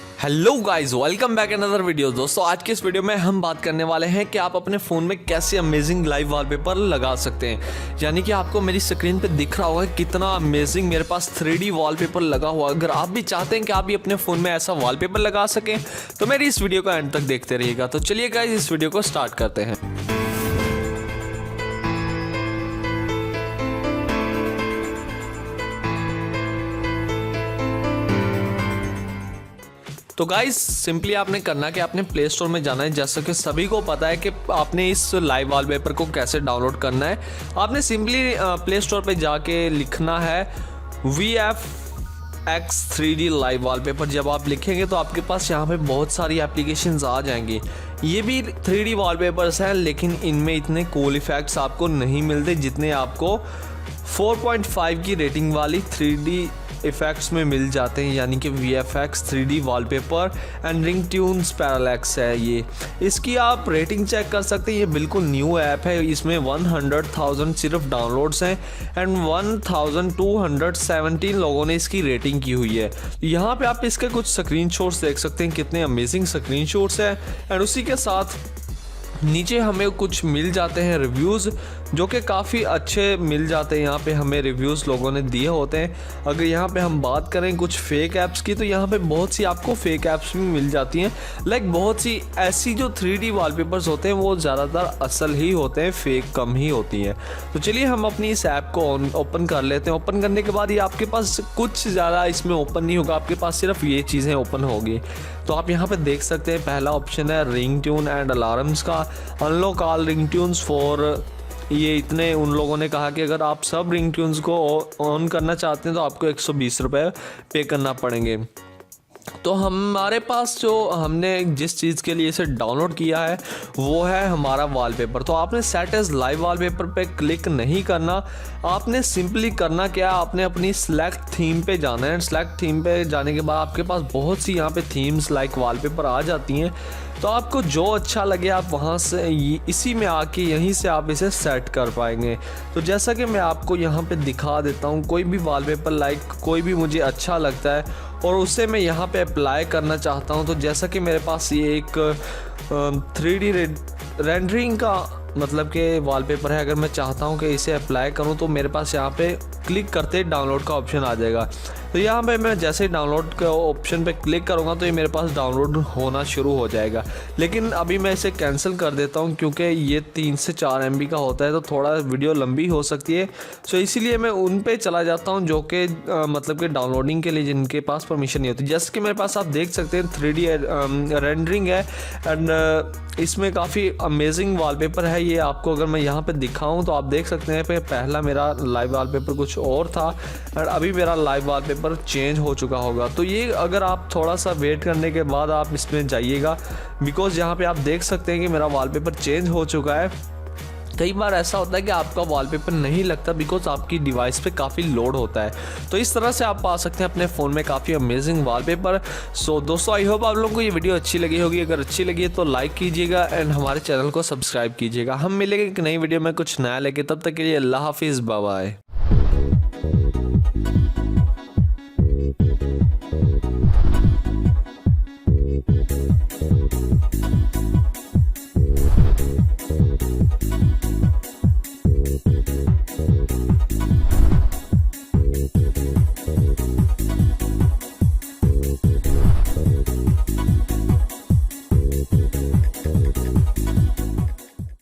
Hello guys, welcome back another video. दोस्तों, आज के इस वीडियो में हम बात करने वाले हैं कि आप अपने फ़ोन में कैसे अमेजिंग लाइव वॉलपेपर लगा सकते हैं। यानी कि आपको मेरी स्क्रीन पे दिख रहा होगा कितना अमेजिंग मेरे पास 3D वॉलपेपर लगा हुआ। अगर आप भी चाहते हैं कि आप भी अपने फ़ोन में ऐसा वॉलपेपर लगा सकें तो मेरी इस वीडियो को एंड तक देखते रहिएगा। तो चलिए गाइस, इस वीडियो को स्टार्ट करते हैं। तो गाइस, सिंपली आपने करना कि आपने प्ले स्टोर में जाना है। जैसा कि सभी को पता है कि आपने इस लाइव वॉलपेपर को कैसे डाउनलोड करना है। आपने सिंपली प्ले स्टोर पे जाके लिखना है VFX 3D लाइव वॉलपेपर। जब आप लिखेंगे तो आपके पास यहाँ पे बहुत सारी एप्लीकेशंस आ जाएंगी। ये भी 3D वॉलपेपर्स हैं, लेकिन इनमें इतने कूल इफेक्ट्स आपको नहीं मिलते जितने आपको 4.5 की रेटिंग वाली 3D इफ़ेक्ट्स में मिल जाते हैं। यानी कि VFX 3D wallpaper and ring tunes parallax है ये। इसकी आप रेटिंग चेक कर सकते हैं। ये बिल्कुल न्यू ऐप है। इसमें 100,000 सिर्फ डाउनलोड्स हैं एंड 1,217 लोगों ने इसकी रेटिंग की हुई है। यहाँ पे आप इसके कुछ स्क्रीनशॉट्स देख सकते हैं, कितने अमेजिंग स्क्रीनशॉट्स हैं। एंड उसी के साथ नीचे हमें कुछ मिल जाते हैं रिव्यूज़, जो कि काफ़ी अच्छे मिल जाते हैं। यहाँ पे हमें रिव्यूज़ लोगों ने दिए होते हैं। अगर यहाँ पे हम बात करें कुछ फेक ऐप्स की, तो यहाँ पे बहुत सी आपको फेक ऐप्स भी मिल जाती हैं। लाइक बहुत सी ऐसी जो 3D वॉलपेपर्स होते हैं वो ज़्यादातर असल ही होते हैं, फेक कम ही होती हैं। तो चलिए हम अपनी इस ऐप को ओपन कर लेते हैं। ओपन करने के बाद ये आपके पास कुछ ज़्यादा इसमें ओपन नहीं होगा, आपके पास सिर्फ ये चीज़ें ओपन होगी। तो आप यहाँ पे देख सकते हैं, पहला ऑप्शन है रिंग ट्यून एंड अलार्म्स का। Unlock all ring tunes for, ये इतने उन लोगों ने कहा कि अगर आप सब रिंग ट्यून्स को ऑन करना चाहते हैं तो आपको 120 रुपये पे करना पड़ेंगे। तो हमारे पास जो हमने जिस चीज़ के लिए इसे डाउनलोड किया है वो है हमारा वॉलपेपर। तो आपने सेट एज लाइव वॉलपेपर पे क्लिक नहीं करना। आपने सिंपली करना क्या, आपने अपनी सेलेक्ट थीम पे जाना है। सेलेक्ट थीम पे जाने के बाद आपके पास बहुत सी यहाँ पे थीम्स लाइक वॉलपेपर आ जाती हैं। तो आपको जो अच्छा लगे आप वहाँ से इसी में आके यहीं से आप इसे सेट कर पाएंगे। तो जैसा कि मैं आपको यहाँ पे दिखा देता हूँ, कोई भी वॉलपेपर लाइक कोई भी मुझे अच्छा लगता है और उसे मैं यहाँ पे अप्लाई करना चाहता हूँ। तो जैसा कि मेरे पास ये एक 3D रेंडरिंग का मतलब कि वॉलपेपर है। अगर मैं चाहता हूँ कि इसे अप्लाई करूँ तो मेरे पास यहाँ पे क्लिक करते ही डाउनलोड का ऑप्शन आ जाएगा। तो यहाँ पे मैं जैसे ही डाउनलोड के ऑप्शन पे क्लिक करूँगा तो ये मेरे पास डाउनलोड होना शुरू हो जाएगा। लेकिन अभी मैं इसे कैंसिल कर देता हूँ क्योंकि ये 3 से 4 MB का होता है, तो थोड़ा वीडियो लंबी हो सकती है। सो इसीलिए मैं उन पे चला जाता हूँ जो कि मतलब कि डाउनलोडिंग के लिए जिनके पास परमिशन नहीं होती। जैसे कि मेरे पास आप देख सकते हैं 3D रेंडरिंग है एंड इसमें काफ़ी अमेजिंग वॉलपेपर है। ये आपको अगर मैं यहाँ पे दिखाऊं तो आप देख सकते हैं कि पहला मेरा लाइव वॉलपेपर कुछ और था और अभी मेरा लाइव वॉलपेपर चेंज हो चुका होगा। तो ये अगर आप थोड़ा सा वेट करने के बाद आप इसमें जाइएगा, बिकॉज़ यहाँ पे आप देख सकते हैं कि मेरा वॉलपेपर चेंज हो चुका है। कई बार ऐसा होता है कि आपका वॉलपेपर नहीं लगता बिकॉज आपकी डिवाइस पे काफ़ी लोड होता है। तो इस तरह से आप पा सकते हैं अपने फ़ोन में काफ़ी अमेजिंग वॉलपेपर। सो दोस्तों, आई होप आप लोगों को ये वीडियो अच्छी लगी होगी। अगर अच्छी लगी है तो लाइक कीजिएगा एंड हमारे चैनल को सब्सक्राइब कीजिएगा। हम मिलेंगे एक नई वीडियो में कुछ नया लेके, तब तक के लिए अल्लाह हाफिज़, बाय बाय।